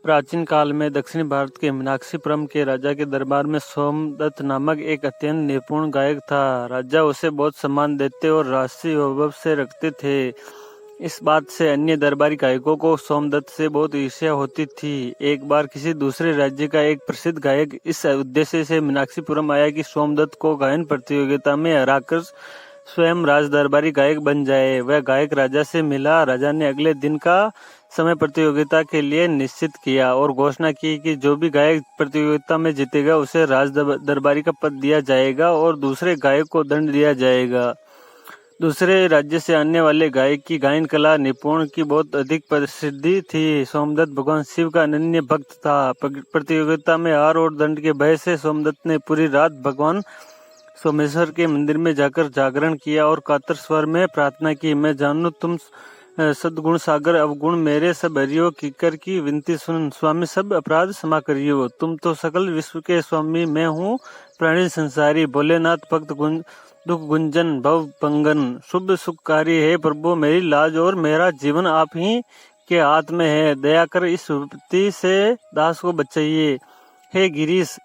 प्राचीन काल में दक्षिणी भारत के मीनाक्षीपुरम के राजा के दरबार में सोमदत्त नामक एक अत्यंत निपुण गायक था। राजा उसे बहुत सम्मान देते और राजसी वैभव से रखते थे। इस बात से अन्य दरबारी गायकों को सोमदत्त से बहुत ईर्ष्या होती थी। एक बार किसी दूसरे राज्य का एक प्रसिद्ध गायक इस उद्देश्य से मीनाक्षीपुरम आया कि सोमदत्त को गायन प्रतियोगिता में हराकर स्वयं राज दरबारी गायक बन जाए। वह गायक राजा से मिला। राजा ने अगले दिन का समय प्रतियोगिता के लिए निश्चित किया और घोषणा की कि जो भी गायक प्रतियोगिता में जीतेगा उसे राज दरबारी का पद दिया जाएगा और दूसरे गायक को दंड दिया जाएगा। दूसरे राज्य से आने वाले गायक की गायन कला निपुण की बहुत अधिक प्रसिद्धि थी। सोमदत्त भगवान शिव का अनन्य भक्त था। प्रतियोगिता में हार और दंड के भय से सोमदत्त ने पूरी रात भगवान सोमेश्वर के मंदिर में जाकर जागरण किया और कातर स्वर में प्रार्थना की, मैं जानू तुम सद्गुण सागर अवगुण मेरे सब हरियो, किकर की विनती सुन स्वामी सब अपराध क्षमा करियो। तुम तो सकल विश्व के स्वामी, मैं हूँ प्राणी संसारी। भोलेनाथ भक्त दुख गुंजन भव भंगन, शुभ सुखकारी है प्रभु मेरी लाज और मेरा जीवन आप ही के हाथ में है। दया कर इस विपत्ति से दास को बचाइए। हे गिरीश,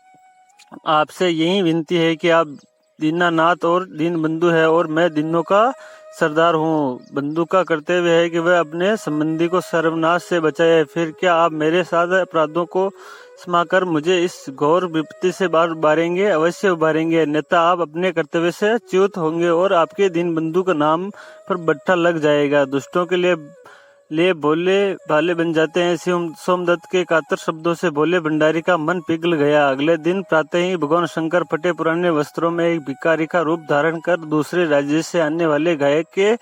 आपसे यही विनती है कि आप दीनानाथ और दीन बंधु है और मैं दीनों का सरदार हूँ। बंधु का कर्तव्य है कि वह अपने संबंधी को सर्वनाश से बचाए। फिर क्या आप मेरे साथ अपराधों को क्षमा कर मुझे इस घोर विपत्ति से उबारेंगे? अवश्य उबारेंगे, अन्यथा आप अपने कर्तव्य से च्युत होंगे और आपके दीन बंधु का नाम पर बट्टा लग जाएगा। दुष्टों के लिए भोले भाले बन जाते हैं। सोमदत्त के कातर शब्दों से भोले भंडारी का मन पिघल गया। अगले दिन प्रातः ही भगवान शंकर फटे पुराने वस्त्रों में एक भिखारी का रूप धारण कर दूसरे राज्य से आने वाले गायक के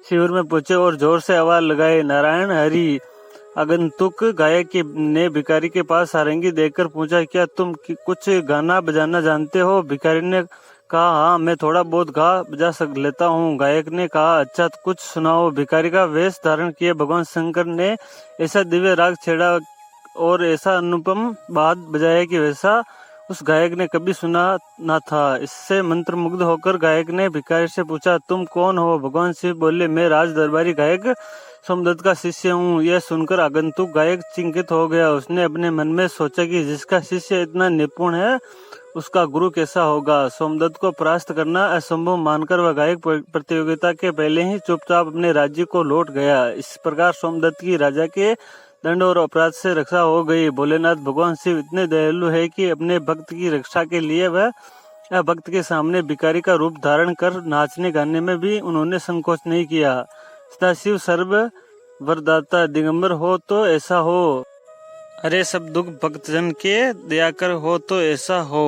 शिविर में पहुंचे और जोर से आवाज लगाए, नारायण हरि। आगंतुक गायक ने भिखारी के पास सारंगी देखकर पूछा, क्या तुम कुछ गाना बजाना जानते हो? भिखारी ने कहा, हाँ मैं थोड़ा बहुत बजा लेता हूँ। गायक ने कहा, अच्छा तो कुछ सुनाओ। भिखारी का वेश धारण किए भगवान शंकर ने ऐसा दिव्य राग छेड़ा और ऐसा अनुपम वाद बजाया कि वैसा उस गायक ने कभी सुना ना था। इससे मंत्रमुग्ध होकर गायक ने भिखारी से पूछा, तुम कौन हो? भगवान शिव बोले, मैं राज दरबारी गायक सोमदत्त का शिष्य हूँ। यह सुनकर आगंतुक गायक चिंतित हो गया। उसने अपने मन में सोचा कि जिसका शिष्य इतना निपुण है उसका गुरु कैसा होगा। सोमदत्त को परास्त करना असंभव मानकर वह गायक प्रतियोगिता के पहले ही चुपचाप अपने राज्य को लौट गया। इस प्रकार सोमदत्त की राजा के दंड और अपराध से रक्षा हो गई। भोलेनाथ भगवान शिव इतने दयालु है कि अपने भक्त की रक्षा के लिए वह भक्त के सामने भिखारी का रूप धारण कर नाचने गाने में भी उन्होंने संकोच नहीं किया। सदाशिव सर्व वरदाता दिगंबर हो तो ऐसा हो, अरे सब दुख भक्तजन के दया कर हो तो ऐसा हो।